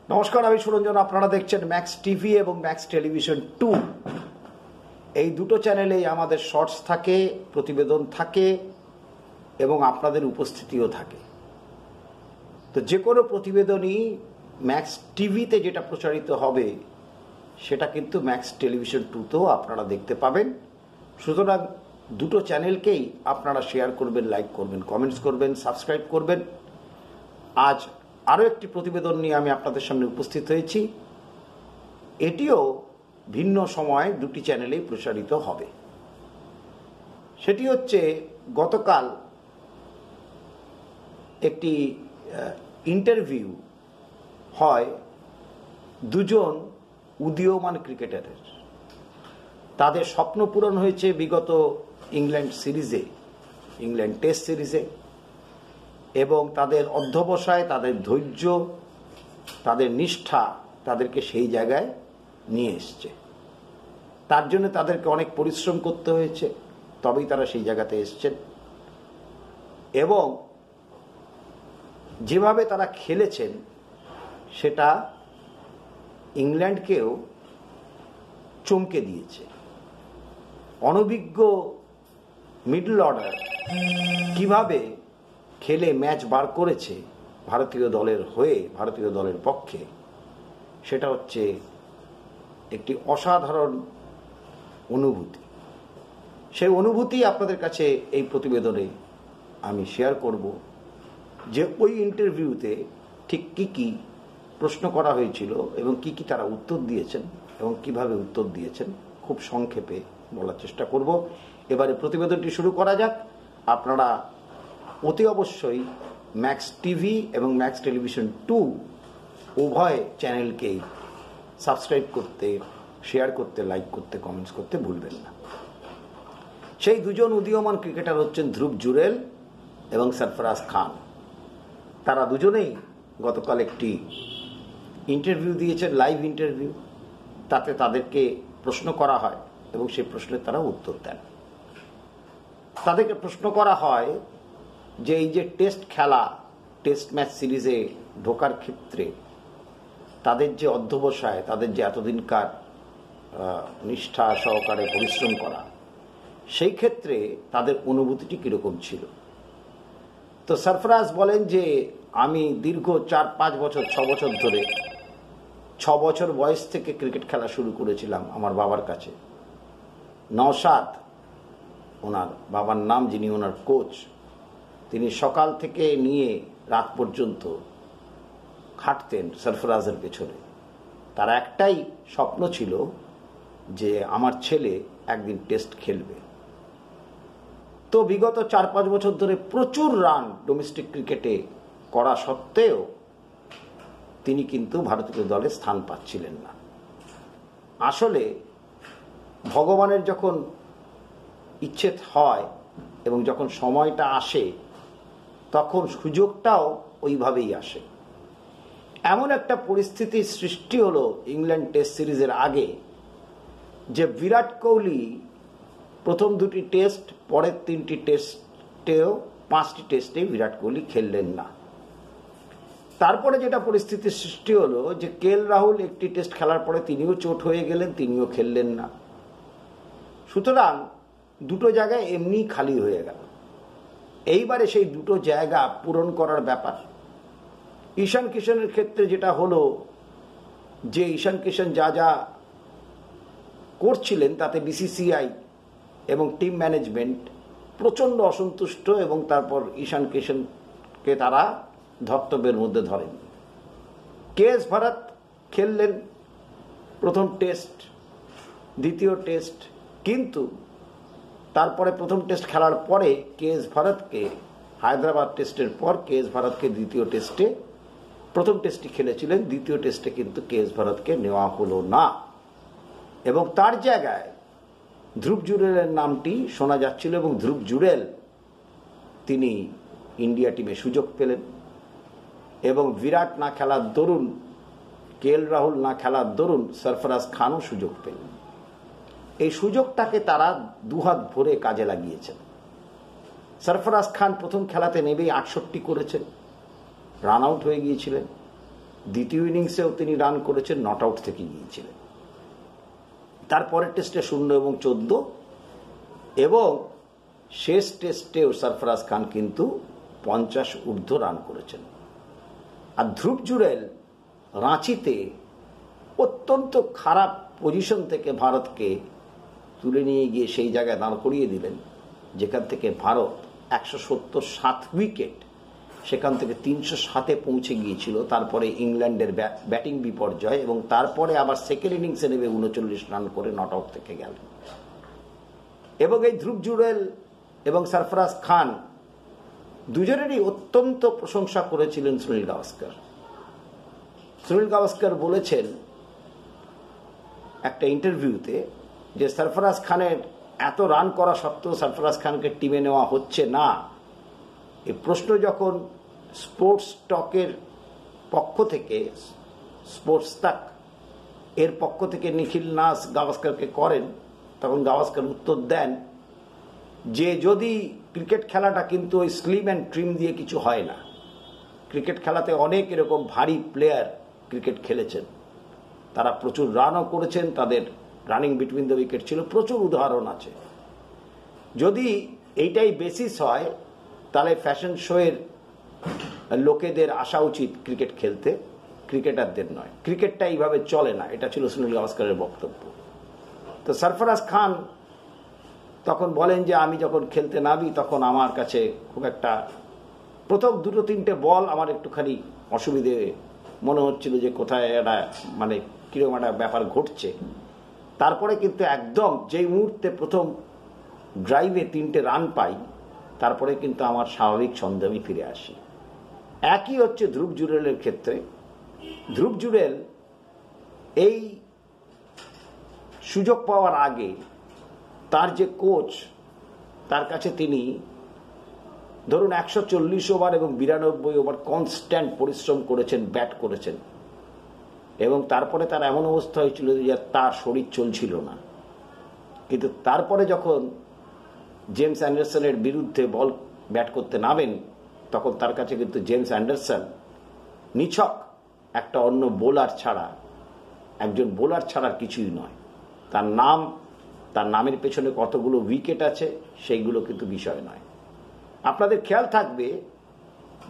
নমস্কার, আমি সুরঞ্জন। আপনারা দেখছেন ম্যাক্স টিভি এবং ম্যাক্স টেলিভিশন 2। এই দুটো চ্যানেলেই আমাদের শর্টস থাকে, প্রতিবেদন থাকে এবং আপনাদের উপস্থিতিও থাকে। তো যে কোনো প্রতিবেদনই ম্যাক্স টিভিতে যেটা প্রচারিত হবে সেটা কিন্তু ম্যাক্স টেলিভিশন 2তেও আপনারা দেখতে পাবেন। সুতরাং দুটো চ্যানেলকেই আপনারা শেয়ার করবেন, লাইক করবেন, কমেন্টস করবেন, সাবস্ক্রাইব করবেন। আজ আরও একটি প্রতিবেদন নিয়ে আমি আপনাদের সামনে উপস্থিত হয়েছি। এটিও ভিন্ন সময়ে দুটি চ্যানেলেই প্রচারিত হবে। সেটি হচ্ছে গতকাল একটি ইন্টারভিউ হয় দুজন উদীয়মান ক্রিকেটারের। তাদের স্বপ্ন পূরণ হয়েছে বিগত ইংল্যান্ড টেস্ট সিরিজে, এবং তাদের অধ্যবসায়, তাদের ধৈর্য, তাদের নিষ্ঠা তাদেরকে সেই জায়গায় নিয়ে এসছে। তার জন্য তাদেরকে অনেক পরিশ্রম করতে হয়েছে, তবেই তারা সেই জায়গাতে এসছেন। এবং যেভাবে তারা খেলেছেন সেটা ইংল্যান্ডকেও চমকে দিয়েছে। অনভিজ্ঞ মিডল অর্ডার কিভাবে খেলে ম্যাচ বার করেছে ভারতীয় দলের হয়ে, ভারতীয় দলের পক্ষে, সেটা হচ্ছে একটি অসাধারণ অনুভূতি। সেই অনুভূতি আপনাদের কাছে এই প্রতিবেদনে আমি শেয়ার করব, যে ওই ইন্টারভিউতে ঠিক কি কি প্রশ্ন করা হয়েছিল এবং কি কি তারা উত্তর দিয়েছেন এবং কিভাবে উত্তর দিয়েছেন খুব সংক্ষেপে বলার চেষ্টা করব। এবারে প্রতিবেদনটি শুরু করা যাক। আপনারা অতি অবশ্যই ম্যাক্স টিভি এবং ম্যাক্স টেলিভিশন 2 উভয় চ্যানেলকেই সাবস্ক্রাইব করতে, শেয়ার করতে, লাইক করতে, কমেন্টস করতে ভুলবেন না। সেই দুজন উদীয়মান ক্রিকেটার হচ্ছেন ধ্রুব জুরেল এবং সরফরাজ খান। তারা দুজনেই গতকাল একটি ইন্টারভিউ দিয়েছেন, লাইভ ইন্টারভিউ। তাতে তাদেরকে প্রশ্ন করা হয় এবং সেই প্রশ্নের তারা উত্তর দেন। তাদেরকে প্রশ্ন করা হয় যে এই যে টেস্ট ম্যাচ সিরিজে ঢোকার ক্ষেত্রে তাদের যে অধ্যবসায়, তাদের যে এতদিনকার নিষ্ঠা সহকারে পরিশ্রম করা, সেই ক্ষেত্রে তাদের অনুভূতিটি কীরকম ছিল। তো সরফরাজ বলেন যে আমি দীর্ঘ 4-5 বছর 6 বছর ধরে 6 বছর বয়স থেকে ক্রিকেট খেলা শুরু করেছিলাম আমার বাবার কাছে। নওশাদ ওনার বাবার নাম, যিনি ওনার কোচ, তিনি সকাল থেকে নিয়ে রাত পর্যন্ত খাটতেন সরফরাজের পেছনে। তার একটাই স্বপ্ন ছিল যে আমার ছেলে একদিন টেস্ট খেলবে। তো বিগত 4-5 বছর ধরে প্রচুর রান ডোমেস্টিক ক্রিকেটে করা সত্ত্বেও তিনি কিন্তু ভারতীয় দলে স্থান পাচ্ছিলেন না। আসলে ভগবানের যখন ইচ্ছে হয় এবং যখন সময়টা আসে তখন সুযোগটাও ওইভাবেই আসে। এমন একটা পরিস্থিতির সৃষ্টি হলো ইংল্যান্ড টেস্ট সিরিজের আগে, যে বিরাট কোহলি প্রথম 2টি টেস্ট, পরের 3টি টেস্টেও 5টি টেস্টে বিরাট কোহলি খেললেন না। তারপরে যেটা পরিস্থিতির সৃষ্টি হলো যে রাহুল একটি টেস্ট খেলার পরে তিনিও চোট হয়ে গেলেন, তিনিও খেললেন না। সুতরাং দুটো জায়গায় এমনি খালি হয়ে গেল। এইবারে সেই দুটো জায়গা পূরণ করার ব্যাপার। ঈশান কিশনের ক্ষেত্রে যেটা হলো যে ঈশান কিশন যা যা করছিলেন তাতে বিসিসিআই এবং টিম ম্যানেজমেন্ট প্রচণ্ড অসন্তুষ্ট, এবং তারপর ঈশান কিশনকে তারা ধর্তব্যের মধ্যে ধরেন। কেএস ভারত খেললেন প্রথম টেস্ট, দ্বিতীয় টেস্ট, কিন্তু তারপরে প্রথম টেস্ট খেলার পরে কেএস ভারতকে, হায়দ্রাবাদ টেস্টের পর কেএস ভারতকে দ্বিতীয় টেস্টে, প্রথম টেস্টটি খেলেছিলেন, দ্বিতীয় টেস্টে কিন্তু কেএস ভারতকে নেওয়া হলো না, এবং তার জায়গায় ধ্রুব জুরেলের নামটি শোনা যাচ্ছিল। এবং ধ্রুব জুরেল তিনি ইন্ডিয়া টিমে সুযোগ পেলেন, এবং বিরাট না খেলার দরুন, রাহুল না খেলার দরুন সরফরাজ খানও সুযোগ পেলেন। এই সুযোগটাকে তারা দুহাত ভরে কাজে লাগিয়েছেন। সরফরাজ খান প্রথম খেলাতে নেমেই 68 করেছেন, রান আউট হয়ে গিয়েছিলেন। দ্বিতীয় ইনিংসেও তিনি রান করেছেন, নট আউট থেকে গিয়েছিলেন। তারপরের টেস্টে 0 এবং 14, এবং শেষ টেস্টেও সরফরাজ খান কিন্তু 50 ঊর্ধ্ব রান করেছেন। আর ধ্রুব জুড়েল রাঁচিতে অত্যন্ত খারাপ পজিশন থেকে ভারতকে তুলে নিয়ে গিয়ে সেই জায়গায় দাঁড় করিয়ে দিলেন যেখান থেকে ভারত 177 উইকেট, সেখান থেকে 307-এ পৌঁছে গিয়েছিল। তারপরে ইংল্যান্ডের ব্যাটিং বিপর্যয়, এবং তারপরে আবার সেকেন্ড ইনিংসে নেমে 39 রান করে নট আউট থেকে গেলেন। এবং এই ধ্রুব জুড়েল এবং সরফরাজ খান দুজনেরই অত্যন্ত প্রশংসা করেছিলেন সুনীল গাভাস্কর। সুনীল গাভাস্কর বলেছেন একটা ইন্টারভিউতে যে সরফরাজ খানের এত রান করা সত্ত্বেও সরফরাজ খানকে টিমে নেওয়া হচ্ছে না, এই প্রশ্ন যখন স্পোর্টস টকের পক্ষ থেকে, স্পোর্টস তাক এর পক্ষ থেকে নিখিল নাস গাভাস্করকে করেন, তখন গাভাস্কর উত্তর দেন যে যদি ক্রিকেট খেলাটা কিন্তু ওই স্লিম অ্যান্ড ট্রিম দিয়ে কিছু হয় না। ক্রিকেট খেলাতে অনেক এরকম ভারী প্লেয়ার ক্রিকেট খেলেছেন, তারা প্রচুর রানও করেছেন, তাদের রানিং বিটুইন দ্য উইকেট ছিল, প্রচুর উদাহরণ আছে। যদি এইটাই বেসিস হয় তাহলে ফ্যাশন শোয়ের লোকেদের আসা উচিত ক্রিকেট খেলতে, ক্রিকেটারদের নয়। ক্রিকেটটা এইভাবে চলে না, এটা ছিল সুনীল গাভাস্করের বক্তব্য। তো সরফরাজ খান তখন বলেন যে আমি যখন খেলতে নামি তখন আমার কাছে খুব একটা প্রথম 2-3টে বল আমার একটুখানি অসুবিধে মনে হচ্ছিল, যে কোথায় একটা মানে কিরকম একটা ব্যাপার ঘটছে। তারপরে কিন্তু একদম যেই মুহূর্তে প্রথম ড্রাইভে 3টে রান পাই, তারপরে কিন্তু আমার স্বাভাবিক ছন্দে আমি ফিরে আসি। একই হচ্ছে ধ্রুব জুড়েলের ক্ষেত্রে। ধ্রুব জুড়েল এই সুযোগ পাওয়ার আগে তার যে কোচ, তার কাছে তিনি ধরুন 140 ওভার এবং 92 ওভার কনস্ট্যান্ট পরিশ্রম করেছেন, ব্যাট করেছেন, এবং তারপরে তার এমন অবস্থা হয়েছিল যে তার শরীর চলছিল না। কিন্তু তারপরে যখন জেমস অ্যান্ডারসনের বিরুদ্ধে বল ব্যাট করতে নামেন, তখন তার কাছে কিন্তু জেমস অ্যান্ডারসন নিছক একটা অন্য বোলার ছাড়া, একজন বোলার ছাড়া কিছুই নয়। তার নাম, তার নামের পেছনে কতগুলো উইকেট আছে সেইগুলো কিন্তু বিষয় নয়। আপনাদের খেয়াল থাকবে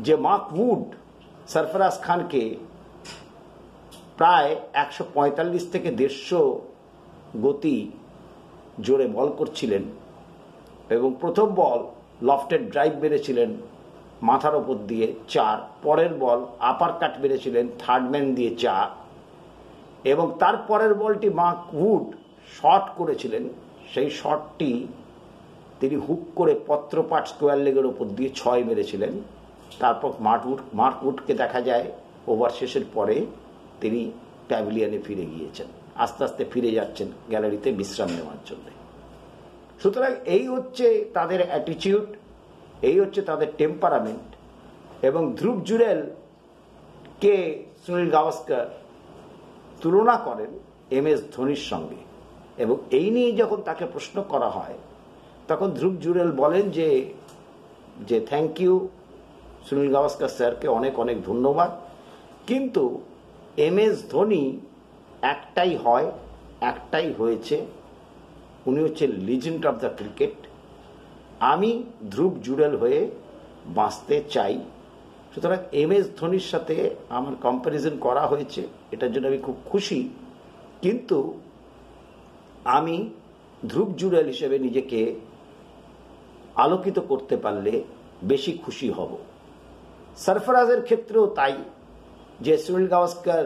যে মার্ক উড সরফরাজ খানকে প্রায় 145 থেকে 150 গতি জোরে বল করছিলেন, এবং প্রথম বল লফটেড ড্রাইভ মেরেছিলেন মাথার ওপর দিয়ে 4, পরের বল আপার কাট মেরেছিলেন থার্ড ম্যান দিয়ে 4, এবং তার পরের বলটি মার্ক উড শট করেছিলেন, সেই শটটি তিনি হুক করে পত্রপাট স্কোয়ার লেগের ওপর দিয়ে 6 মেরেছিলেন। তারপর মার্ক উডকে দেখা যায় ওভার শেষের পরে তিনি প্যাভিলিয়নে ফিরে গিয়েছেন, আস্তে আস্তে ফিরে যাচ্ছেন গ্যালারিতে বিশ্রাম নেওয়ার জন্য। সুতরাং এই হচ্ছে তাদের অ্যাটিটিউড, এই হচ্ছে তাদের টেম্পারামেন্ট। এবং ধ্রুব জুড়েলকে সুনীল গাভাস্কর তুলনা করেন MS ধোনির সঙ্গে, এবং এই নিয়ে যখন তাকে প্রশ্ন করা হয় তখন ধ্রুব জুড়েল বলেন যে থ্যাংক ইউ সুনীল গাভাস্কর স্যারকে, অনেক অনেক ধন্যবাদ, কিন্তু MS ধোনি একটাই হয়, একটাই হয়েছে, উনি হচ্ছে লিজেন্ড অফ দ্য ক্রিকেট। আমি ধ্রুব জুড়েল হয়ে বাঁচতে চাই। সুতরাং MS ধোনির সাথে আমার কম্প্যারিজন করা হয়েছে, এটার জন্য আমি খুব খুশি, কিন্তু আমি ধ্রুব জুড়েল হিসেবে নিজেকে আলোকিত করতে পারলে বেশি খুশি হব। সরফরাজের ক্ষেত্রেও তাই, যে সুনীল গাভাস্কর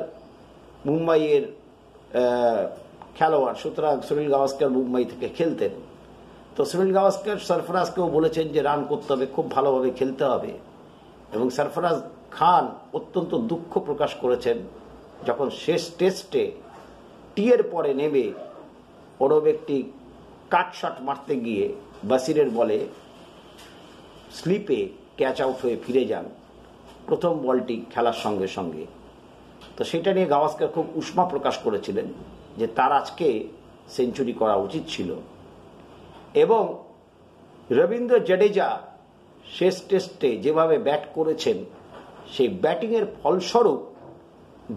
মুম্বাইয়ের খেলোয়াড়, সুতরাং সুনীল গাভাস্কর মুম্বাই থেকে খেলতেন। তো সুনীল গাভাস্কর সরফরাজকেও বলেছেন যে রান করতে হবে, খুব ভালোভাবে খেলতে হবে, এবং সরফরাজ খান অত্যন্ত দুঃখ প্রকাশ করেছেন যখন শেষ টেস্টে টিয়ের পরে নেমে ওরও একটি কাট শট মারতে গিয়ে বাসিরের বলে স্লিপে ক্যাচ আউট হয়ে ফিরে যান প্রথম বলটি খেলার সঙ্গে সঙ্গে। তো সেটা নিয়ে গাভাস্কর খুব উষ্মা প্রকাশ করেছিলেন যে তার আজকে সেঞ্চুরি করা উচিত ছিল। এবং রবীন্দ্র জাডেজা শেষ টেস্টে যেভাবে ব্যাট করেছেন, সেই ব্যাটিংয়ের ফলস্বরূপ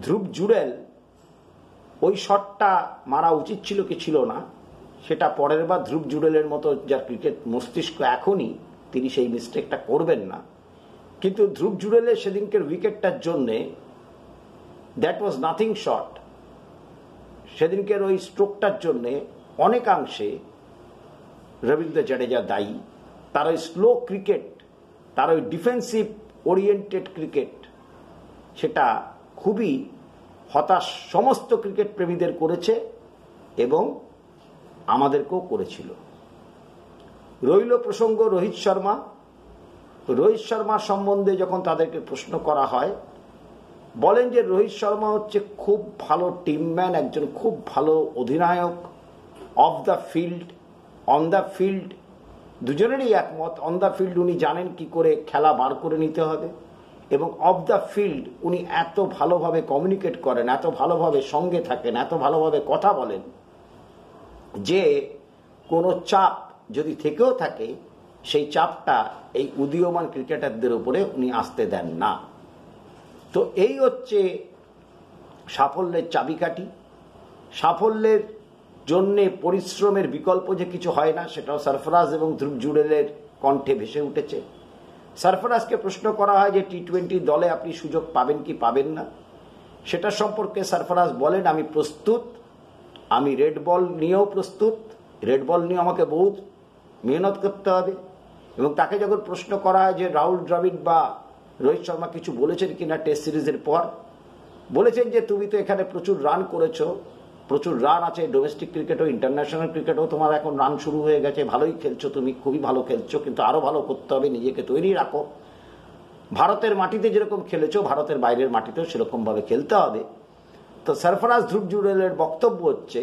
ধ্রুব জুড়েল ওই শটটা মারা উচিত ছিল কি ছিল না সেটা পরের বার ধ্রুব জুড়েলের মতো যার ক্রিকেট মস্তিষ্ক এখনই তিনি সেই মিস্টেকটা করবেন না, কিন্তু ধ্রুব জুড়েলের সেদিনকের উইকেটটার জন্যে দ্যাট ওয়াজ নাথিং শট। সেদিনকের ওই স্ট্রোকটার জন্যে অনেকাংশে রবীন্দ্র জাডেজা দায়ী। তার ওই স্লো ক্রিকেট, তার ওই ডিফেন্সিভ ওরিয়েন্টেড ক্রিকেট, সেটা খুবই হতাশ সমস্ত ক্রিকেট প্রেমীদের করেছে এবং আমাদেরকেও করেছিল। রইল প্রসঙ্গ রোহিত শর্মা। রোহিত শর্মা সম্বন্ধে যখন তাদেরকে প্রশ্ন করা হয়, বলেন যে রোহিত শর্মা হচ্ছে খুব ভালো টিমম্যান, একজন খুব ভালো অধিনায়ক। Of the field, on the field দুজনেরই একমত। অন দ্য ফিল্ড উনি জানেন কি করে খেলা বার করে নিতে হবে, এবং অফ দ্য ফিল্ড উনি এত ভালোভাবে কমিউনিকেট করেন, এত ভালোভাবে সঙ্গে থাকেন, এত ভালোভাবে কথা বলেন যে কোনো চাপ যদি থেকেও থাকে সেই চাপটা এই উদীয়মান ক্রিকেটারদের উপরে উনি আসতে দেন না। তো এই হচ্ছে সাফল্যের চাবিকাঠি। সাফল্যের জন্যে পরিশ্রমের বিকল্প যে কিছু হয় না, সেটাও সরফরাজ এবং ধ্রুব জুড়েলের কণ্ঠে ভেসে উঠেছে। সরফরাজকে প্রশ্ন করা হয় যে টি-20 দলে আপনি সুযোগ পাবেন কি পাবেন না, সেটা সম্পর্কে সরফরাজ বলেন আমি প্রস্তুত, আমি রেড বল নিয়েও প্রস্তুত, রেড বল নিয়ে আমাকে বহুত মেহনত করতে হবে। এবং তাকে যখন প্রশ্ন করা হয় যে রাহুল দ্রাবিড় বা রোহিত শর্মা কিছু বলেছেন কিনা টেস্ট সিরিজের পর, বলেছেন যে তুমি তো এখানে প্রচুর রান করেছো, প্রচুর রান আছে ডোমেস্টিক ক্রিকেটও ইন্টারন্যাশনাল ক্রিকেটও, তোমার এখন রান শুরু হয়ে গেছে, ভালোই খেলছো, তুমি খুবই ভালো খেলছো, কিন্তু আরো ভালো করতে হবে, নিজেকে তৈরি রাখো। ভারতের মাটিতে যেরকম খেলেছো ভারতের বাইরের মাটিতেও সেরকম ভাবে খেলতে হবে। তো সরফরাজ ধ্রুব জুড়েলের বক্তব্য হচ্ছে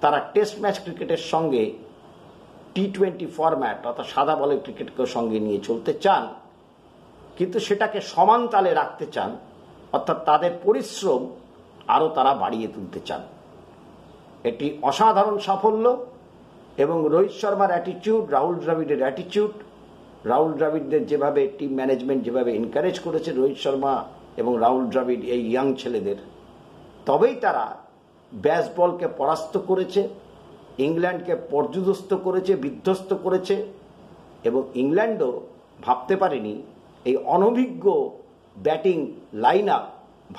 তারা টেস্ট ম্যাচ ক্রিকেটের সঙ্গে টি-20 ফরম্যাট অর্থাৎ সাদা বলের ক্রিকেটকে সঙ্গে নিয়ে চলতে চান, কিন্তু সেটাকে সমান তালে রাখতে চান, অর্থাৎ তাদের পরিশ্রম আরো তারা বাড়িয়ে তুলতে চান। এটি অসাধারণ সাফল্য। এবং রোহিত শর্মার অ্যাটিটিউড, রাহুল দ্রাবিড়ের অ্যাটিটিউড, রাহুল দ্রাবিড়দের যেভাবে টিম ম্যানেজমেন্ট যেভাবে এনকারেজ করেছে রোহিত শর্মা এবং রাহুল দ্রাবিড় এই ইয়াং ছেলেদের, তবেই তারা ব্যাস বলকে পরাস্ত করেছে, ইংল্যান্ডকে পর্যুদস্ত করেছে, বিধ্বস্ত করেছে। এবং ইংল্যান্ডও ভাবতে পারেনি এই অনভিজ্ঞ ব্যাটিং লাইন আপ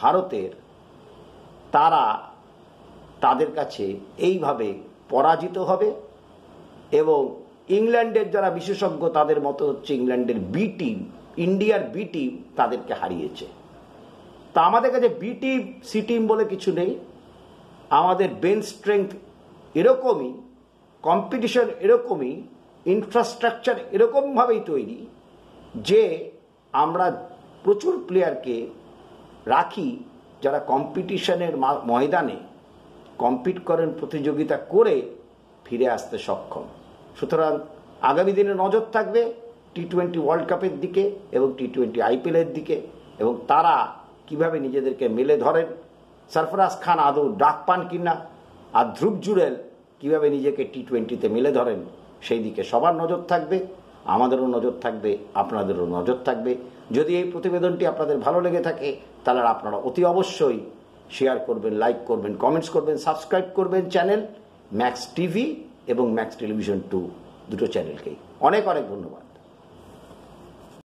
ভারতের, তারা তাদের কাছে এইভাবে পরাজিত হবে। এবং ইংল্যান্ডের যারা বিশেষজ্ঞ তাদের মতো হচ্ছে ইংল্যান্ডের বি টিম, ইন্ডিয়ার বি টিম তাদেরকে হারিয়েছে। তা আমাদের কাছে বি টিম সি টিম বলে কিছু নেই। আমাদের বেঞ্চ স্ট্রেংথ এরকমই, কম্পিটিশন এরকমই, ইনফ্রাস্ট্রাকচার এরকমভাবেই তৈরি যে আমরা প্রচুর প্লেয়ারকে রাখি যারা কম্পিটিশনের ময়দানে কম্পিট করেন, প্রতিযোগিতা করে ফিরে আসতে সক্ষম। সুতরাং আগামী দিনে নজর থাকবে টি-20 ওয়ার্ল্ড কাপের দিকে এবং টি-20 আইপিএলের দিকে, এবং তারা কিভাবে নিজেদেরকে মেলে ধরেন। সরফরাজ খান আদৌ ডাক পান কিনা, আর ধ্রুব জুড়েল কিভাবে নিজেকে টি-20তে মেলে ধরেন, সেই দিকে সবার নজর থাকবে। আমাদেরও নজর থাকবে, আপনাদেরও নজর থাকবে। যদি এই প্রতিবেদনটি আপনাদের ভালো লেগে থাকে তাহলে আপনারা অতি অবশ্যই শেয়ার করবেন, লাইক করবেন, কমেন্টস করবেন, সাবস্ক্রাইব করবেন চ্যানেল ম্যাক্স টিভি এবং ম্যাক্স টেলিভিশন 2 দুটো চ্যানেলকেই। অনেক অনেক ধন্যবাদ।